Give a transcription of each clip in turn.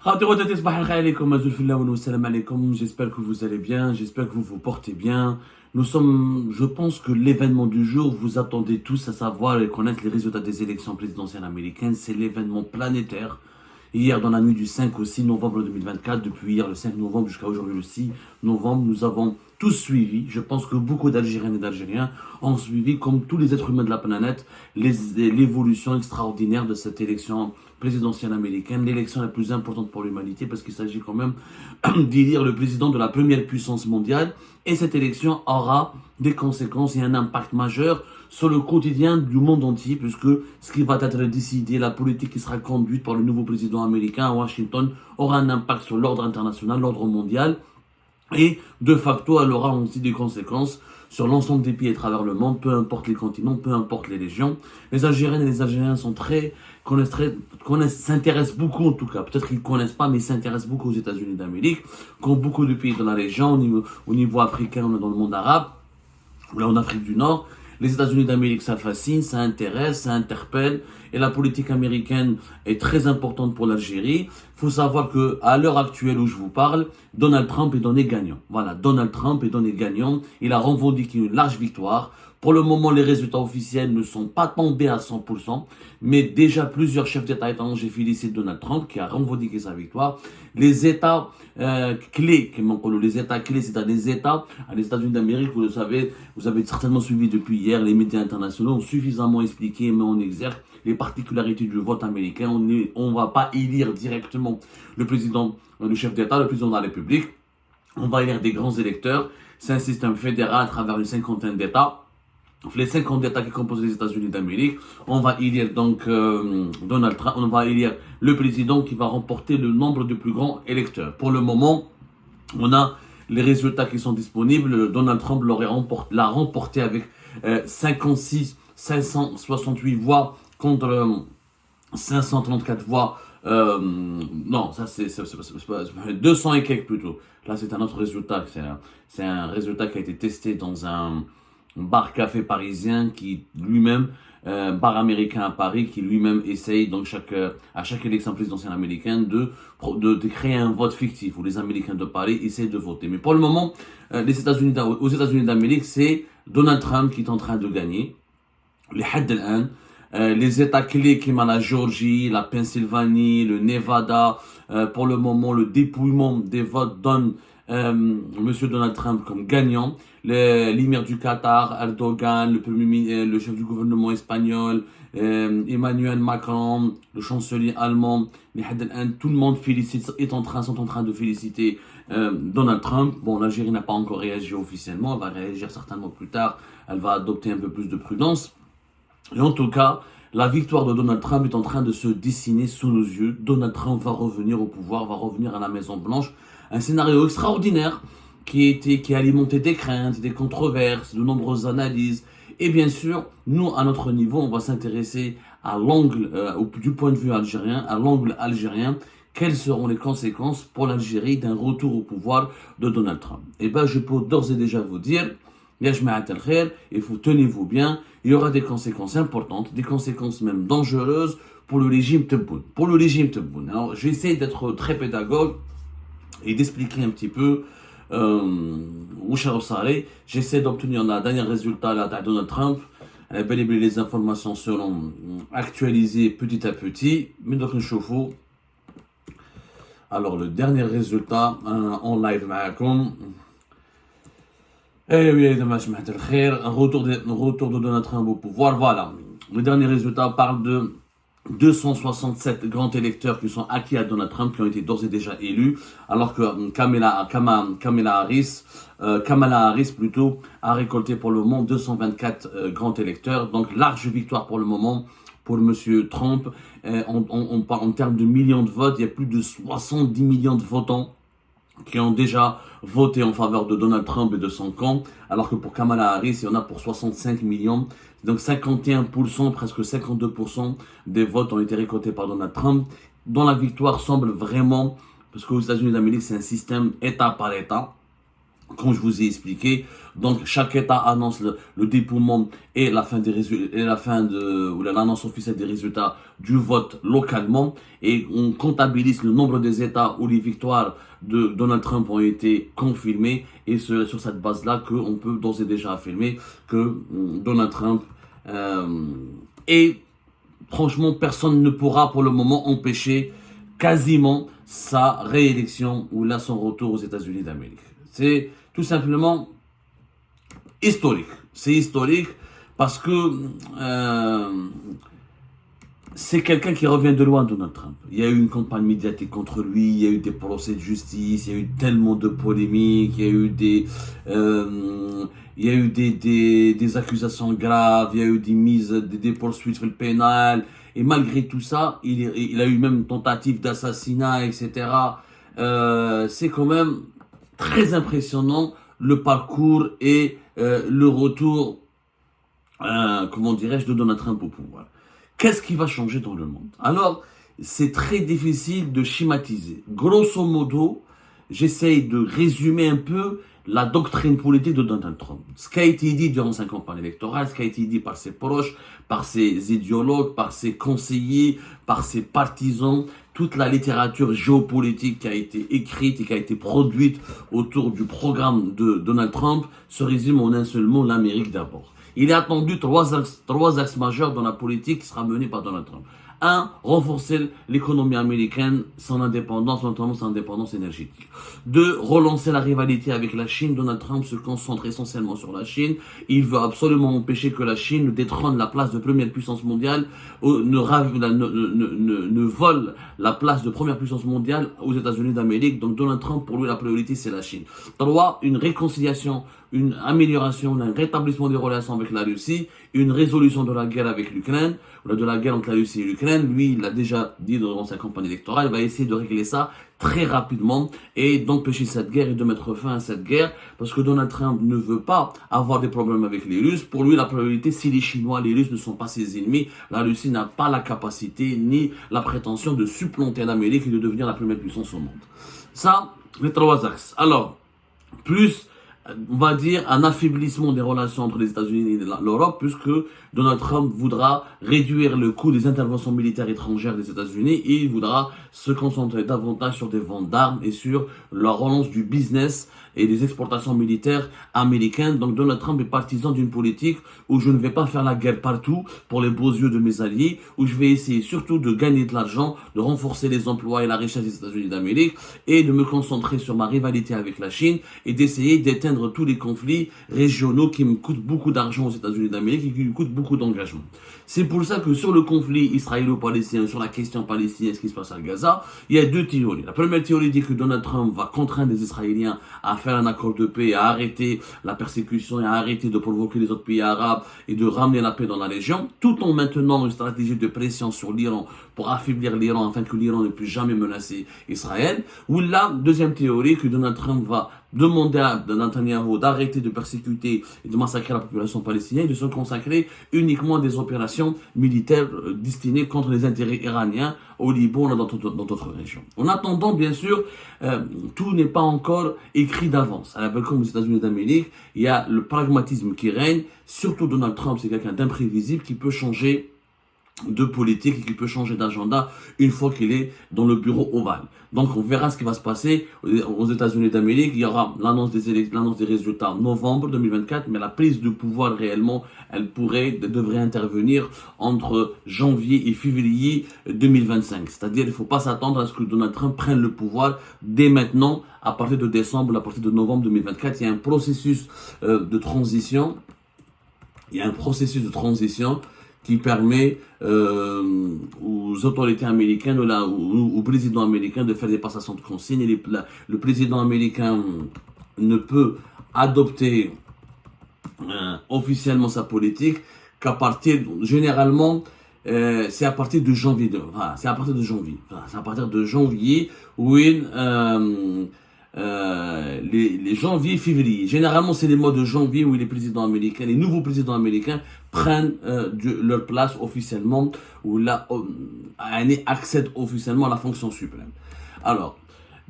J'espère que vous allez bien, j'espère que vous vous portez bien. Je pense que l'événement du jour, vous attendez tous à savoir et connaître les résultats des élections présidentielles américaines. C'est l'événement planétaire. Hier, dans la nuit du 5 au 6 novembre 2024, depuis hier le 5 novembre jusqu'à aujourd'hui le 6 novembre, nous avons tous suivi. Je pense que beaucoup d'Algériennes et d'Algériens ont suivi, comme tous les êtres humains de la planète, l'évolution extraordinaire de cette élection présidentielle américaine, l'élection la plus importante pour l'humanité, parce qu'il s'agit quand même d'élire le président de la première puissance mondiale. Et cette élection aura des conséquences et un impact majeur sur le quotidien du monde entier, puisque ce qui va être décidé, la politique qui sera conduite par le nouveau président américain à Washington, aura un impact sur l'ordre international, l'ordre mondial. Et de facto, elle aura aussi des conséquences sur l'ensemble des pays à travers le monde, peu importe les continents, peu importe les régions. Les Algériennes et les Algériens s'intéressent beaucoup en tout cas. Peut-être qu'ils ne connaissent pas, mais ils s'intéressent beaucoup aux États-Unis d'Amérique, comme beaucoup de pays dans la région, au niveau africain, dans le monde arabe, ou là en Afrique du Nord. Les États-Unis d'Amérique, ça fascine, ça intéresse, ça interpelle. Et la politique américaine est très importante pour l'Algérie. Il faut savoir que à l'heure actuelle où je vous parle, Donald Trump est donné gagnant. Voilà, Donald Trump est donné gagnant. Il a revendiqué une large victoire. Pour le moment, les résultats officiels ne sont pas tombés à 100%, mais déjà plusieurs chefs d'État étrangers félicitent Donald Trump qui a revendiqué sa victoire. Les États clés, c'est-à-dire les États, les États-Unis d'Amérique, vous le savez, vous avez certainement suivi depuis hier, les médias internationaux ont suffisamment expliqué, mais on exerce les particularités du vote américain. On ne va pas élire directement le président, le chef d'État, le président de la République. On va élire des grands électeurs. C'est un système fédéral à travers une cinquantaine d'États. Les 50 États qui composent les États-Unis d'Amérique, on va élire donc Donald Trump, on va élire le président qui va remporter le nombre de plus grands électeurs. Pour le moment, on a les résultats qui sont disponibles. Donald Trump l'a remporté avec 568 voix contre 534 voix. Non, ça c'est 200 et quelques plutôt. Là, c'est un autre résultat. C'est un résultat qui a été testé dans un bar café parisien qui lui-même, bar américain à Paris, qui lui-même essaye donc à chaque élection présidentielle américaine de créer un vote fictif où les Américains de Paris essayent de voter. Mais pour le moment, aux États-Unis d'Amérique, c'est Donald Trump qui est en train de gagner. Les États clés comme la Géorgie, la Pennsylvanie, le Nevada, pour le moment, le dépouillement des votes donne Monsieur Donald Trump comme gagnant. L'émir du Qatar, Erdogan, le chef du gouvernement espagnol, Emmanuel Macron, le chancelier allemand, tout le monde sont en train de féliciter Donald Trump. Bon, l'Algérie n'a pas encore réagi officiellement, elle va réagir certainement plus tard, elle va adopter un peu plus de prudence. Et en tout cas, la victoire de Donald Trump est en train de se dessiner sous nos yeux. Donald Trump va revenir au pouvoir, va revenir à la Maison Blanche. Un scénario extraordinaire qui a alimenté des craintes, des controverses, de nombreuses analyses. Et bien sûr, nous, à notre niveau, on va s'intéresser à l'angle, du point de vue algérien, à l'angle algérien. Quelles seront les conséquences pour l'Algérie d'un retour au pouvoir de Donald Trump? Eh bien, je peux d'ores et déjà vous dire, il faut tenez-vous bien, il y aura des conséquences importantes, des conséquences même dangereuses pour le régime Tebboune. Alors, j'essaie d'être très pédagogue et d'expliquer un petit peu j'essaie d'obtenir le dernier résultat de Donald Trump. Les informations seront actualisées petit à petit. Mais donc, alors, le dernier résultat en live معكم. Eh oui, un retour de Donald Trump au pouvoir. Voilà. Le dernier résultat parle de 267 grands électeurs qui sont acquis à Donald Trump, qui ont été d'ores et déjà élus, alors que Kamala Harris plutôt a récolté pour le moment 224 grands électeurs. Donc large victoire pour le moment pour Monsieur Trump. On parle en termes de millions de votes, il y a plus de 70 millions de votants qui ont déjà voté en faveur de Donald Trump et de son camp, alors que pour Kamala Harris, il y en a pour 65 millions. Donc 51%, presque 52% des votes ont été récoltés par Donald Trump, dont la victoire semble vraiment, parce qu'aux États-Unis d'Amérique, c'est un système État par État. comme je vous ai expliqué. Donc chaque État annonce le dépouillement et la fin des résultats, et la fin de ou l'annonce officielle des résultats du vote localement, et on comptabilise le nombre des États où les victoires de Donald Trump ont été confirmées, et c'est sur cette base-là qu'on peut d'ores et déjà affirmer que Donald Trump est, franchement, personne ne pourra pour le moment empêcher quasiment sa réélection ou là son retour aux États-Unis d'Amérique. C'est tout simplement historique. C'est historique parce que c'est quelqu'un qui revient de loin, Donald Trump. Il y a eu une campagne médiatique contre lui, il y a eu des procès de justice, il y a eu tellement de polémiques, il y a eu des accusations graves, il y a eu des poursuites pénales, et malgré tout ça, il a eu même une tentative d'assassinat, etc. C'est quand même très impressionnant le parcours et le retour, comment dirais-je, de Donald Trump au pouvoir. Qu'est-ce qui va changer dans le monde? Alors, c'est très difficile de schématiser. Grosso modo, j'essaye de résumer un peu la doctrine politique de Donald Trump. Ce qui a été dit durant sa campagne électorale, ce qui a été dit par ses proches, par ses idéologues, par ses conseillers, par ses partisans, toute la littérature géopolitique qui a été écrite et qui a été produite autour du programme de Donald Trump se résume en un seul mot: l'Amérique d'abord. Il est attendu trois axes majeurs dans la politique qui sera menée par Donald Trump. 1. Renforcer l'économie américaine, son indépendance, notamment son indépendance énergétique. 2. Relancer la rivalité avec la Chine. Donald Trump se concentre essentiellement sur la Chine. Il veut absolument empêcher que la Chine ne détrône la place de première puissance mondiale, ne vole la place de première puissance mondiale aux États-Unis d'Amérique. Donc Donald Trump, pour lui, la priorité, c'est la Chine. 3. Une réconciliation, une amélioration, un rétablissement des relations avec la Russie, une résolution de la guerre avec l'Ukraine, de la guerre entre la Russie et l'Ukraine. Lui, il l'a déjà dit dans sa campagne électorale, il va essayer de régler ça très rapidement et d'empêcher cette guerre et de mettre fin à cette guerre, parce que Donald Trump ne veut pas avoir des problèmes avec les Russes. Pour lui, la priorité, si les Chinois, les Russes ne sont pas ses ennemis, la Russie n'a pas la capacité ni la prétention de supplanter l'Amérique et de devenir la première puissance au monde. Ça, les trois axes. Alors, plus, on va dire, un affaiblissement des relations entre les États-Unis et l'Europe, puisque Donald Trump voudra réduire le coût des interventions militaires étrangères des États-Unis et il voudra se concentrer davantage sur des ventes d'armes et sur la relance du business et des exportations militaires américaines. Donc Donald Trump est partisan d'une politique où je ne vais pas faire la guerre partout pour les beaux yeux de mes alliés, où je vais essayer surtout de gagner de l'argent, de renforcer les emplois et la richesse des États-Unis d'Amérique et de me concentrer sur ma rivalité avec la Chine et d'essayer d'éteindre tous les conflits régionaux qui me coûtent beaucoup d'argent aux États-Unis d'Amérique et qui me coûtent beaucoup d'engagement. C'est pour ça que sur le conflit israélo-palestinien, sur la question palestinienne, ce qui se passe à Gaza, il y a deux théories. La première théorie dit que Donald Trump va contraindre les Israéliens à faire un accord de paix, à arrêter la persécution et à arrêter de provoquer les autres pays arabes et de ramener la paix dans la région, tout en maintenant une stratégie de pression sur l'Iran pour affaiblir l'Iran afin que l'Iran ne puisse jamais menacer Israël. Ou la deuxième théorie, que Donald Trump va demander à Netanyahou d'arrêter de persécuter et de massacrer la population palestinienne et de se consacrer uniquement à des opérations militaires destinées contre les intérêts iraniens au Liban et dans d'autres régions. En attendant, bien sûr, tout n'est pas encore écrit d'avance. À la comme aux États-Unis d'Amérique, il y a le pragmatisme qui règne. Surtout Donald Trump, c'est quelqu'un d'imprévisible qui peut changer de politique et qui peut changer d'agenda une fois qu'il est dans le bureau ovale. Donc on verra ce qui va se passer aux États-Unis d'Amérique. Il y aura l'annonce des résultats en novembre 2024, mais la prise de pouvoir réellement, elle devrait intervenir entre janvier et février 2025. C'est-à-dire il ne faut pas s'attendre à ce que Donald Trump prenne le pouvoir dès maintenant, à partir de décembre, à partir de novembre 2024. Il y a un processus de transition. Qui permet aux autorités américaines ou au président américain de faire des passations de consignes. Et le président américain ne peut adopter officiellement sa politique qu'à partir, généralement, c'est à partir de janvier. C'est à partir de janvier où les janvier, février. Généralement, c'est les mois de janvier où les nouveaux présidents américains prennent leur place officiellement, ou accèdent officiellement à la fonction suprême. Alors,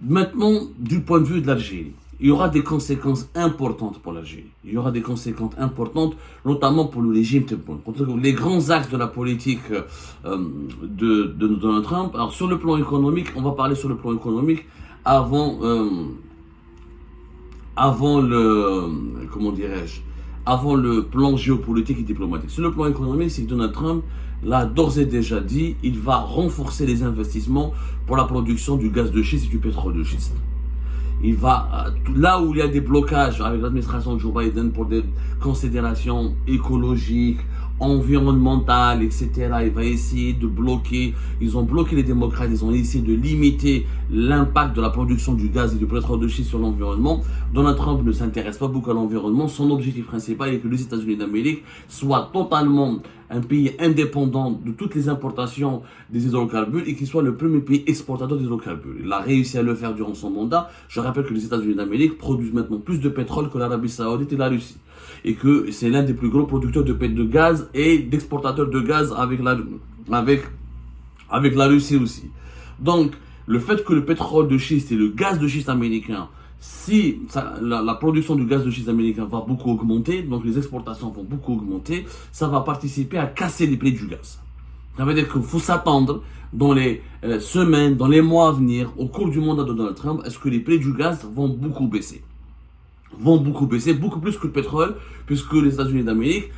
maintenant, du point de vue de l'Algérie. il y aura des conséquences importantes pour l'Algérie. Il y aura des conséquences importantes, notamment pour le régime Tebboune. Les grands axes de la politique de Donald Trump. Alors sur le plan économique, on va parler sur le plan économique avant avant le plan géopolitique et diplomatique. Sur le plan économique, c'est que Donald Trump l'a d'ores et déjà dit, il va renforcer les investissements pour la production du gaz de schiste et du pétrole de schiste. Il va, là où il y a des blocages avec l'administration de Joe Biden pour des considérations écologiques, environnementales, etc., il va essayer de bloquer, ils ont bloqué les démocrates, ils ont essayé de limiter l'impact de la production du gaz et du pétrole de schiste sur l'environnement. Donald Trump ne s'intéresse pas beaucoup à l'environnement, son objectif principal est que les États-Unis d'Amérique soient totalement un pays indépendant de toutes les importations des hydrocarbures et qu'il soit le premier pays exportateur d'hydrocarbures. Il a réussi à le faire durant son mandat. Je rappelle que les États-Unis d'Amérique produisent maintenant plus de pétrole que l'Arabie Saoudite et la Russie. Et que c'est l'un des plus gros producteurs de gaz et d'exportateurs de gaz avec la Russie aussi. Donc, le fait que le pétrole de schiste et le gaz de schiste américain, si la production du gaz de schiste américain va beaucoup augmenter, donc les exportations vont beaucoup augmenter, ça va participer à casser les prix du gaz. Ça veut dire qu'il faut s'attendre dans les semaines, dans les mois à venir, au cours du mandat de Donald Trump, est-ce que les prix du gaz vont beaucoup baisser. Beaucoup plus que le pétrole, puisque les États-Unis d'Amérique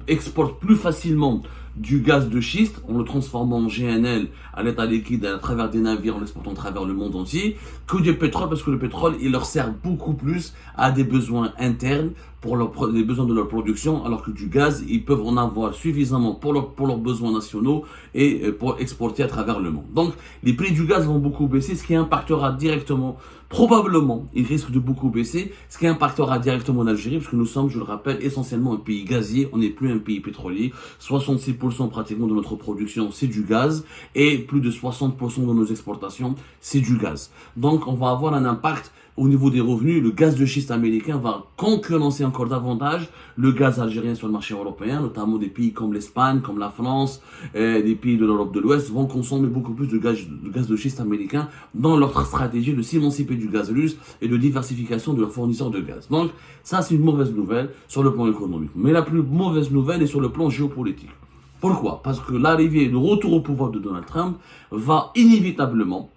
exportent plus facilement du gaz de schiste, en le transformant en GNL à l'état liquide à travers des navires, en l'exportant à travers le monde entier, que du pétrole, parce que le pétrole, il leur sert beaucoup plus à des besoins internes pour les besoins de leur production, alors que du gaz, ils peuvent en avoir suffisamment pour leurs besoins nationaux et pour exporter à travers le monde. Donc, les prix du gaz vont beaucoup baisser, ce qui impactera directement, probablement, ils risquent de beaucoup baisser, ce qui impactera directement l'Algérie, parce que nous sommes, je le rappelle, essentiellement un pays gazier, on n'est plus un pays pétrolier. 66% pratiquement de notre production, c'est du gaz, et plus de 60% de nos exportations, c'est du gaz. Donc, on va avoir un impact au niveau des revenus. Le gaz de schiste américain va concurrencer encore davantage le gaz algérien sur le marché européen, notamment des pays comme l'Espagne, comme la France, des pays de l'Europe de l'Ouest vont consommer beaucoup plus de gaz de schiste américain dans leur stratégie de s'émanciper du gaz russe et de diversification de leurs fournisseurs de gaz. Donc ça, c'est une mauvaise nouvelle sur le plan économique. Mais la plus mauvaise nouvelle est sur le plan géopolitique. Pourquoi? Parce que l'arrivée et le retour au pouvoir de Donald Trump va inévitablement,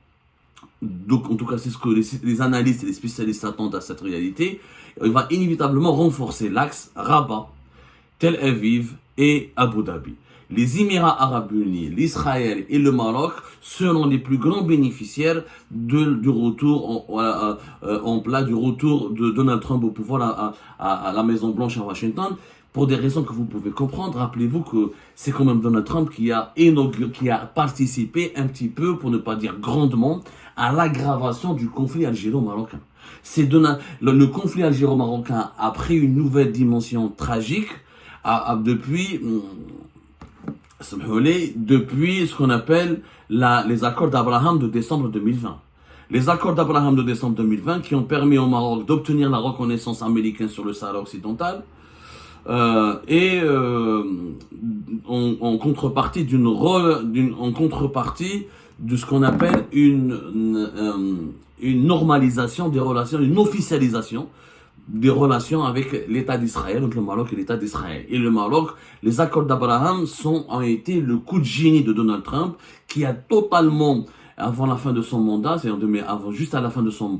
donc en tout cas c'est ce que les analystes et les spécialistes attendent à cette réalité, il va inévitablement renforcer l'axe Rabat, Tel Aviv et Abu Dhabi. Les Émirats Arabes Unis, l'Israël et le Maroc seront les plus grands bénéficiaires du retour du retour de Donald Trump au pouvoir à la Maison Blanche à Washington. Pour des raisons que vous pouvez comprendre, rappelez-vous que c'est quand même Donald Trump qui a participé un petit peu, pour ne pas dire grandement, à l'aggravation du conflit algéro-marocain. Le conflit algéro-marocain a pris une nouvelle dimension tragique depuis ce qu'on appelle les accords d'Abraham de décembre 2020. Les accords d'Abraham de décembre 2020 qui ont permis au Maroc d'obtenir la reconnaissance américaine sur le Sahara occidental, en contrepartie de ce qu'on appelle une normalisation des relations, une officialisation des relations avec l'État d'Israël, donc le Maroc et l'État d'Israël. Et le Maroc, les accords d'Abraham ont été le coup de génie de Donald Trump, qui a totalement, avant la fin de son mandat, c'est-à-dire juste à la fin de son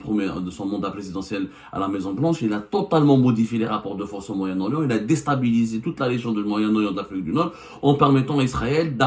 mandat présidentiel à la Maison Blanche, il a totalement modifié les rapports de force au Moyen-Orient, il a déstabilisé toute la région du Moyen-Orient d'Afrique du Nord, en permettant à Israël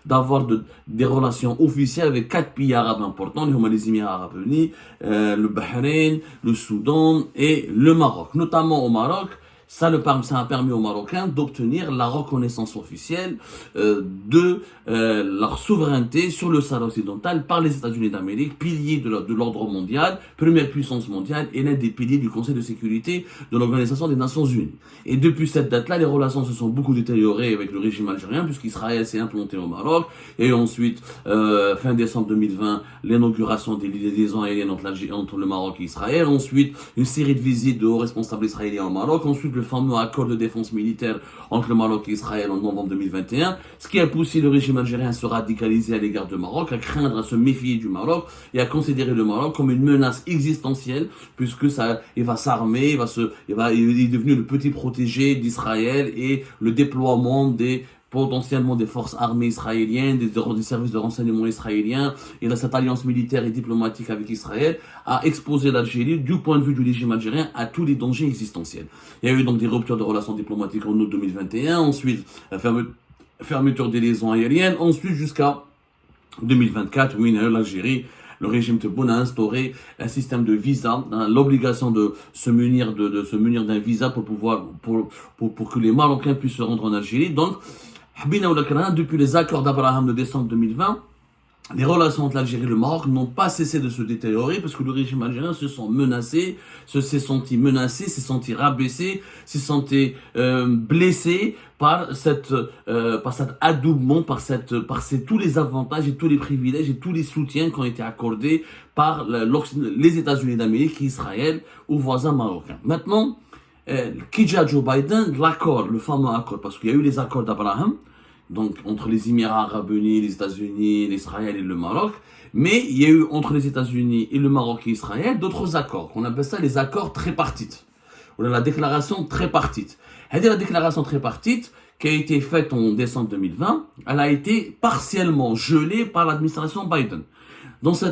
d'avoir des relations officielles avec 4 pays arabes importants, les Émirats Arabes Unis, le Bahreïn, le Soudan et le Maroc. Notamment au Maroc, ça a permis aux Marocains d'obtenir la reconnaissance officielle de leur souveraineté sur le Sahara occidental par les États-Unis d'Amérique, pilier de l'ordre mondial, première puissance mondiale et l'un des piliers du Conseil de sécurité de l'Organisation des Nations Unies. Et depuis cette date-là, les relations se sont beaucoup détériorées avec le régime algérien, puisqu'Israël s'est implanté au Maroc, et ensuite, fin décembre 2020, l'inauguration des liaisons aériennes entre le Maroc et Israël, ensuite une série de visites de hauts responsables israéliens au Maroc, ensuite le fameux accord de défense militaire entre le Maroc et Israël en novembre 2021, ce qui a poussé le régime algérien à se radicaliser à l'égard du Maroc, à craindre, à se méfier du Maroc et à considérer le Maroc comme une menace existentielle, puisque il va s'armer, il est devenu le petit protégé d'Israël et le déploiement potentiellement des forces armées israéliennes, des services de renseignement israéliens, et de cette alliance militaire et diplomatique avec Israël, a exposé l'Algérie, du point de vue du régime algérien, à tous les dangers existentiels. Il y a eu donc des ruptures de relations diplomatiques en août 2021, ensuite la fermeture des liaisons aériennes, ensuite jusqu'à 2024, où l'Algérie, le régime Tebboune a instauré un système de visa, l'obligation de se munir d'un visa pour que les Marocains puissent se rendre en Algérie. Donc, depuis les accords d'Abraham de décembre 2020, les relations entre l'Algérie et le Maroc n'ont pas cessé de se détériorer parce que le régime algérien s'est senti menacé, s'est senti rabaissé, s'est senti blessé par cet adoubement, par tous les avantages et tous les privilèges et tous les soutiens qui ont été accordés par les États-Unis d'Amérique et Israël aux voisins marocains. Maintenant, Kidja Joe Biden, le fameux accord, parce qu'il y a eu les accords d'Abraham, donc entre les Émirats Arabes Unis, les États-Unis, l'Israël et le Maroc, mais il y a eu entre les États-Unis et le Maroc et Israël d'autres accords, qu'on appelle ça les accords tripartites, ou la déclaration tripartite. La déclaration tripartite, qui a été faite en décembre 2020, elle a été partiellement gelée par l'administration Biden.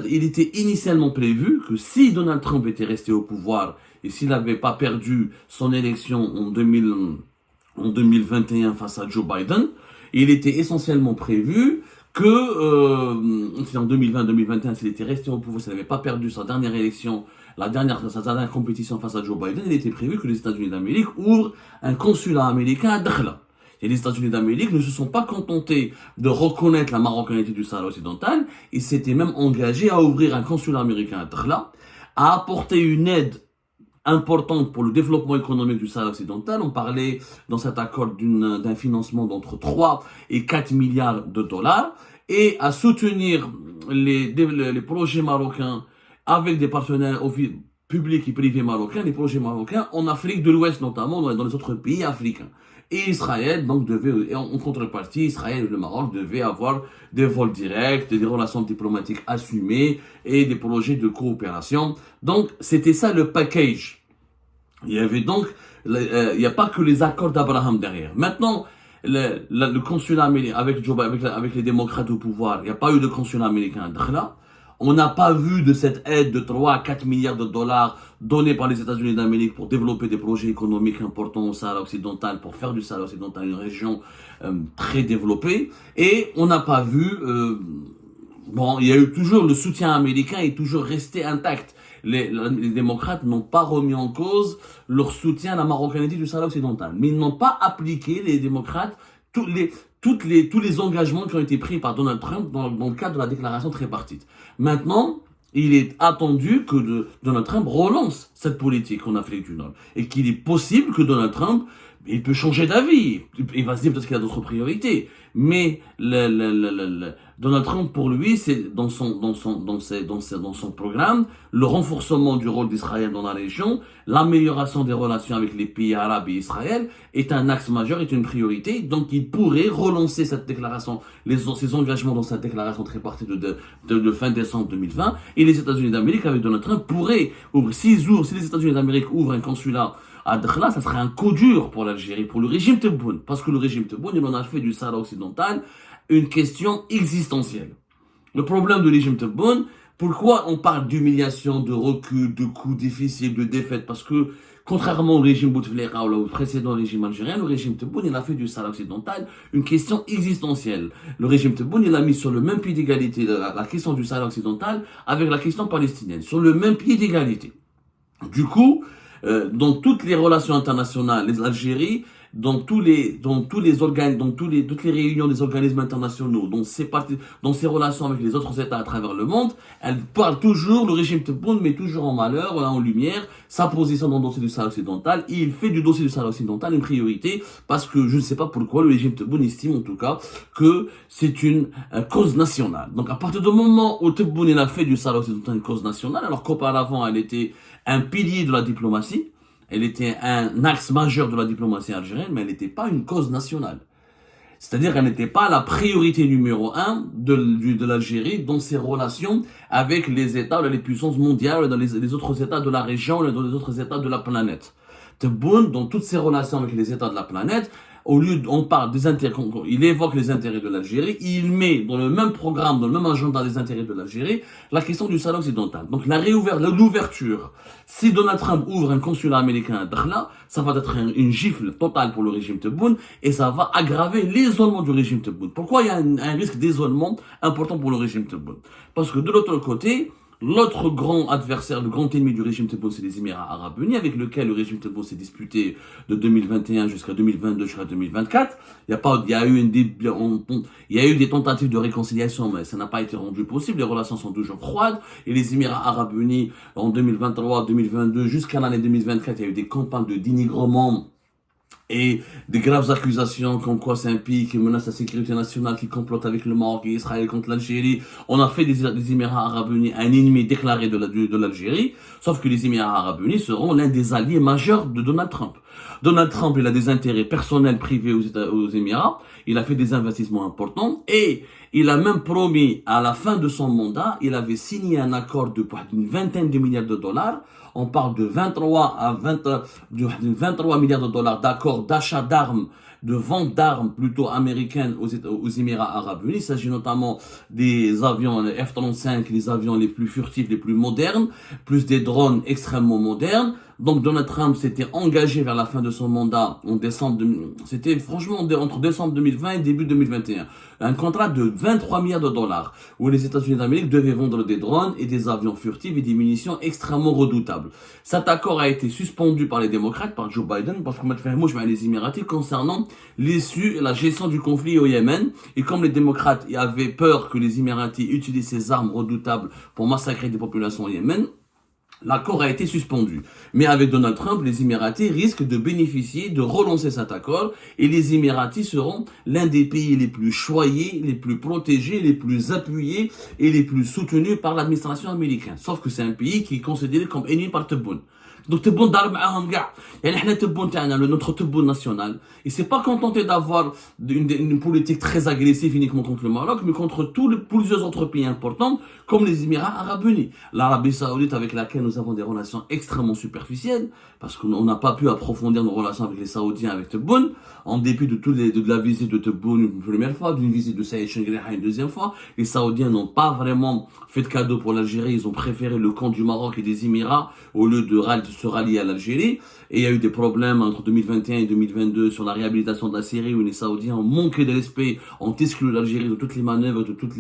Il était initialement prévu que si Donald Trump était resté au pouvoir et s'il n'avait pas perdu son élection en 2021 face à Joe Biden, il était essentiellement prévu que, en 2020-2021, s'il était resté au pouvoir, s'il n'avait pas perdu sa dernière élection, sa dernière compétition face à Joe Biden, il était prévu que les États-Unis d'Amérique ouvrent un consulat américain à Dakhla. Et les États-Unis d'Amérique ne se sont pas contentés de reconnaître la marocanité du Sahara occidental, ils s'étaient même engagés à ouvrir un consulat américain à Dakhla, à apporter une aide importante pour le développement économique du Sahara occidental. On parlait dans cet accord d'un financement d'entre 3 et 4 milliards de dollars et à soutenir les projets marocains avec des partenaires publics et privés marocains, les projets marocains en Afrique de l'Ouest notamment, dans les autres pays africains. Et Israël, donc, en contrepartie, Israël et le Maroc devaient avoir des vols directs, des relations diplomatiques assumées et des projets de coopération. Donc, c'était ça le package. Il y avait donc, il n'y a pas que les accords d'Abraham derrière. Maintenant, le consulat américain, avec les démocrates au pouvoir, il n'y a pas eu de consulat américain à Dakhla. On n'a pas vu de cette aide de 3 à 4 milliards de dollars donnée par les États-Unis d'Amérique pour développer des projets économiques importants au Sahara occidental, pour faire du Sahara occidental une région très développée. Et on n'a pas vu, il y a eu toujours, le soutien américain est toujours resté intact. Les démocrates n'ont pas remis en cause leur soutien à la marocanité du Sahara occidental. Mais ils n'ont pas appliqué, les démocrates, tous les engagements qui ont été pris par Donald Trump dans le cadre de la déclaration tripartite. Maintenant, il est attendu que Donald Trump relance cette politique en Afrique du Nord. Et qu'il est possible que Donald Trump, il peut changer d'avis. Il va se dire peut-être qu'il a d'autres priorités. Mais Donald Trump, pour lui, c'est dans son programme, le renforcement du rôle d'Israël dans la région, l'amélioration des relations avec les pays arabes et Israël est un axe majeur, est une priorité. Donc, il pourrait relancer cette déclaration, ses engagements dans cette déclaration tripartite de fin décembre 2020. Et les États-Unis d'Amérique, avec Donald Trump, pourraient ouvrir, si les États-Unis d'Amérique ouvrent un consulat à Dakhla, ça serait un coup dur pour l'Algérie, pour le régime Tebboune. Parce que le régime Tebboune, il en a fait du Sahara occidental une question existentielle. Le problème du régime Tebboune, pourquoi on parle d'humiliation, de recul, de coups difficiles, de défaites? Parce que, contrairement au régime Bouteflika ou au précédent régime algérien, le régime Tebboune, il a fait du Sahara occidental une question existentielle. Le régime Tebboune, il a mis sur le même pied d'égalité la question du Sahara occidental avec la question palestinienne. Sur le même pied d'égalité. Du coup, dans toutes les relations internationales, l'Algérie, dans toutes les réunions des organismes internationaux, dans ses relations avec les autres États à travers le monde, elle parle toujours, le régime Tebboune met toujours en malheur, en lumière, sa position dans le dossier du Sahara occidental. Et il fait du dossier du Sahara occidental une priorité parce que je ne sais pas pourquoi le régime Tebboune estime en tout cas que c'est une cause nationale. Donc à partir du moment où Tebboune il a fait du Sahara occidental une cause nationale, alors qu'auparavant elle était un pilier de la diplomatie, elle était un axe majeur de la diplomatie algérienne, mais elle n'était pas une cause nationale. C'est-à-dire qu'elle n'était pas la priorité numéro un de l'Algérie dans ses relations avec les États, les puissances mondiales, dans les autres États de la région, dans les autres États de la planète. Tebboune, dans toutes ses relations avec les États de la planète, au lieu on parle des intérêts, il évoque les intérêts de l'Algérie, il met dans le même programme, dans le même agenda des intérêts de l'Algérie, la question du Sahara occidental. Donc l'ouverture, si Donald Trump ouvre un consulat américain à Dakhla, ça va être une gifle totale pour le régime Tebboune et ça va aggraver l'isolement du régime Tebboune. Pourquoi il y a un risque d'isolement important pour le régime Tebboune? Parce que de l'autre côté, l'autre grand adversaire, le grand ennemi du régime Tebboune, c'est les Émirats Arabes Unis, avec lequel le régime Tebboune s'est disputé de 2021 jusqu'à 2022, jusqu'à 2024. Il y a eu des tentatives de réconciliation, mais ça n'a pas été rendu possible. Les relations sont toujours froides. Et les Émirats Arabes Unis, en 2023, 2022, jusqu'à l'année 2024, il y a eu des campagnes de dénigrement et des graves accusations comme quoi c'est un pays qui menace la sécurité nationale, qui complote avec le Maroc et Israël contre l'Algérie. On a fait des Émirats Arabes Unis un ennemi déclaré de l'Algérie, sauf que les Émirats Arabes Unis seront l'un des alliés majeurs de Donald Trump. Donald Trump, il a des intérêts personnels privés aux Émirats, il a fait des investissements importants et il a même promis à la fin de son mandat, il avait signé un accord d'une vingtaine de milliards de dollars. On parle de 23 milliards de dollars d'accords d'achat d'armes, de vente d'armes plutôt américaines aux Émirats Arabes Unis. Il s'agit notamment des avions F-35, les avions les plus furtifs, les plus modernes, plus des drones extrêmement modernes. Donc Donald Trump s'était engagé vers la fin de son mandat en décembre, c'était franchement entre décembre 2020 et début 2021. Un contrat de 23 milliards de dollars où les États-Unis d'Amérique devaient vendre des drones et des avions furtifs et des munitions extrêmement redoutables. Cet accord a été suspendu par les démocrates, par Joe Biden, parce qu'on m'a fait les Émiratis concernant l'issue et la gestion du conflit au Yémen. Et comme les démocrates avaient peur que les Émiratis utilisent ces armes redoutables pour massacrer des populations au Yémen, l'accord a été suspendu. Mais avec Donald Trump, les Émiratis risquent de bénéficier, de relancer cet accord, et les Émiratis seront l'un des pays les plus choyés, les plus protégés, les plus appuyés et les plus soutenus par l'administration américaine. Sauf que c'est un pays qui est considéré comme ennemi par Tebboune. Donc Tebboune ضارب معاهم كاع يعني احنا Tebboune تاعنا notre Tebboune national il s'est pas contenté d'avoir une politique très agressive uniquement contre le Maroc mais contre plusieurs autres pays importants comme les Émirats Arabes Unis, l'Arabie Saoudite avec laquelle nous avons des relations extrêmement superficielles parce qu'on n'a pas pu approfondir nos relations avec les Saoudiens avec Tebboune en dépit de la visite de Tebboune une première fois, d'une visite de Saïd Chenghriha une deuxième fois. Les Saoudiens n'ont pas vraiment fait de cadeau pour l'Algérie, ils ont préféré le camp du Maroc et des Émirats au lieu de se rallier à l'Algérie. Et il y a eu des problèmes entre 2021 et 2022 sur la réhabilitation de la Syrie où les Saoudiens ont manqué de respect, ont exclu l'Algérie de toutes les manœuvres, de toutes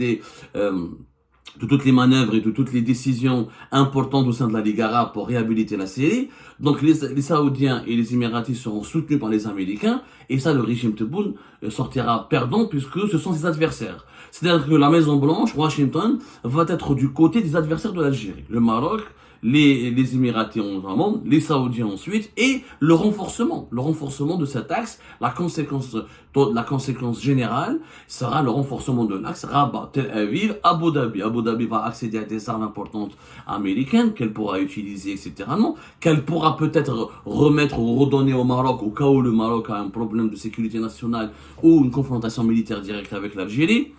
les manœuvres et de toutes les décisions importantes au sein de la Ligue arabe pour réhabiliter la Syrie. Donc les Saoudiens et les Émiratis seront soutenus par les Américains et ça le régime Tebboune sortira perdant puisque ce sont ses adversaires. C'est-à-dire que la Maison Blanche, Washington, va être du côté des adversaires de l'Algérie. Le Maroc, les Émiratis notamment, les Saoudiens ensuite, et le renforcement de cet axe, la conséquence générale sera le renforcement de l'axe Rabat, Tel Aviv, Abu Dhabi. Abu Dhabi va accéder à des armes importantes américaines qu'elle pourra utiliser, etc. Non, qu'elle pourra peut-être remettre ou redonner au Maroc au cas où le Maroc a un problème de sécurité nationale ou une confrontation militaire directe avec l'Algérie.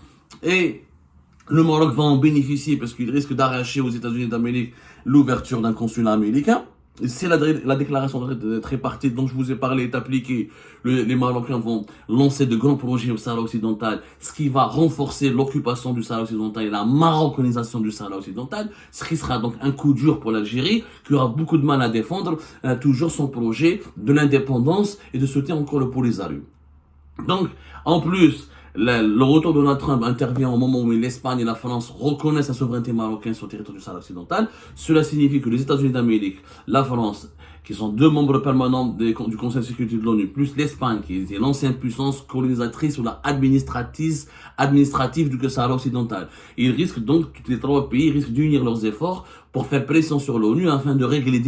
Et le Maroc va en bénéficier parce qu'il risque d'arracher aux États-Unis d'Amérique l'ouverture d'un consulat américain. Et c'est la déclaration de tripartite dont je vous ai parlé est appliquée. Les Marocains vont lancer de grands projets au Sahara occidental, ce qui va renforcer l'occupation du Sahara occidental et la marocanisation du Sahara occidental, ce qui sera donc un coup dur pour l'Algérie, qui aura beaucoup de mal à défendre toujours son projet de l'indépendance et de soutenir encore le Polisario. Donc, en plus, le retour de Donald Trump intervient au moment où l'Espagne et la France reconnaissent la souveraineté marocaine sur le territoire du Sahara occidental. Cela signifie que les États-Unis d'Amérique, la France, qui sont deux membres permanents du Conseil de sécurité de l'ONU, plus l'Espagne, qui est l'ancienne puissance colonisatrice ou la administrative du Sahara occidental. Ils risquent donc, tous les trois pays risquent d'unir leurs efforts pour faire pression sur l'ONU afin de régler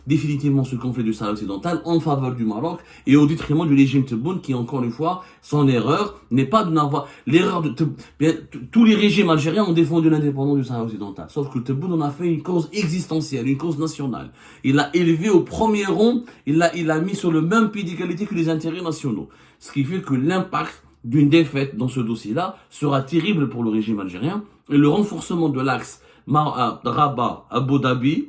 définitivement ce conflit du Sahel occidental en faveur du Maroc et au détriment du régime Tebboune qui, encore une fois, son erreur n'est pas de n'avoir... L'erreur de tous les régimes algériens ont défendu l'indépendance du Sahel occidental. Sauf que Tebboune en a fait une cause existentielle, une cause nationale. Il l'a élevé au premier rang, il l'a mis sur le même pied d'égalité que les intérêts nationaux. Ce qui fait que l'impact d'une défaite dans ce dossier-là sera terrible pour le régime algérien et le renforcement de l'axe Rabat, Abu Dhabi,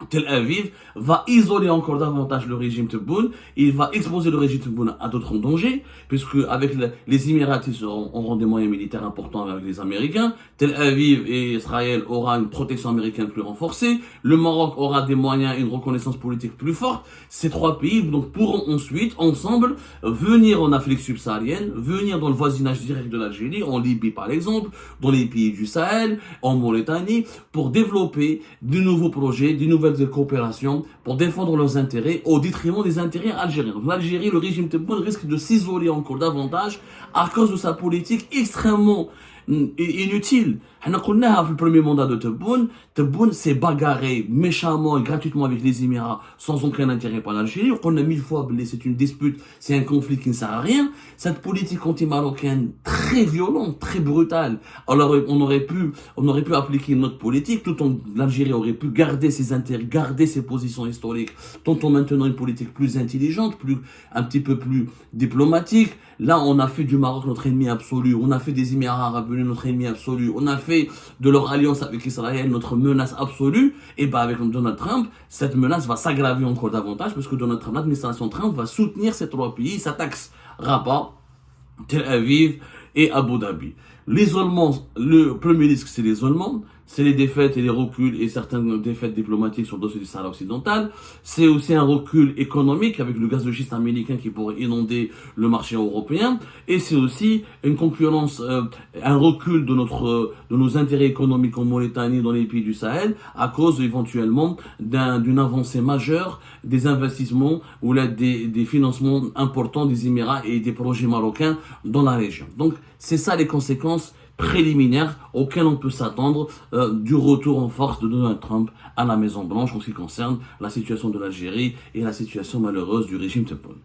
Tel Aviv va isoler encore davantage le régime Tebboune, il va exposer le régime Tebboune à d'autres dangers, puisque avec les Émiratis auront des moyens militaires importants avec les Américains, Tel Aviv et Israël aura une protection américaine plus renforcée, le Maroc aura des moyens et une reconnaissance politique plus forte. Ces trois pays donc pourront ensuite, ensemble, venir en Afrique subsaharienne, venir dans le voisinage direct de l'Algérie, en Libye par exemple, dans les pays du Sahel, en Mauritanie, pour développer de nouveaux projets, de nouvelles coopération pour défendre leurs intérêts au détriment des intérêts algériens. Donc l'Algérie, le régime Tebboune risque de s'isoler encore davantage à cause de sa politique extrêmement inutile. On a connu le premier mandat de Tebboune s'est bagarré méchamment et gratuitement avec les Émirats sans aucun intérêt pour l'Algérie. On a 1000 fois blé, c'est une dispute, c'est un conflit qui ne sert à rien. Cette politique anti-marocaine très violente, très brutale. Alors on aurait pu appliquer notre politique tout en l'Algérie aurait pu garder ses intérêts, garder ses positions historiques, tout en maintenant une politique plus intelligente, un petit peu plus diplomatique. Là, on a fait du Maroc notre ennemi absolu, on a fait des Émirats arabes unis notre ennemi absolu, on a fait de leur alliance avec Israël notre menace absolue. Et ben avec Donald Trump, cette menace va s'aggraver encore davantage parce que Donald Trump, l'administration Trump va soutenir ces trois pays, sa taxe Rabat, Tel Aviv et Abu Dhabi. L'isolement, le premier risque, c'est l'isolement, c'est les défaites et les reculs et certaines défaites diplomatiques sur le dossier du Sahara occidental. C'est aussi un recul économique avec le gaz de schiste américain qui pourrait inonder le marché européen. Et c'est aussi une concurrence, un recul de nos intérêts économiques en Mauritanie, dans les pays du Sahel, à cause éventuellement d'une avancée majeure des investissements ou des financements importants des Émirats et des projets marocains dans la région. Donc, c'est ça les conséquences préliminaires auxquelles on peut s'attendre du retour en force de Donald Trump à la Maison Blanche en ce qui concerne la situation de l'Algérie et la situation malheureuse du régime Tebboune.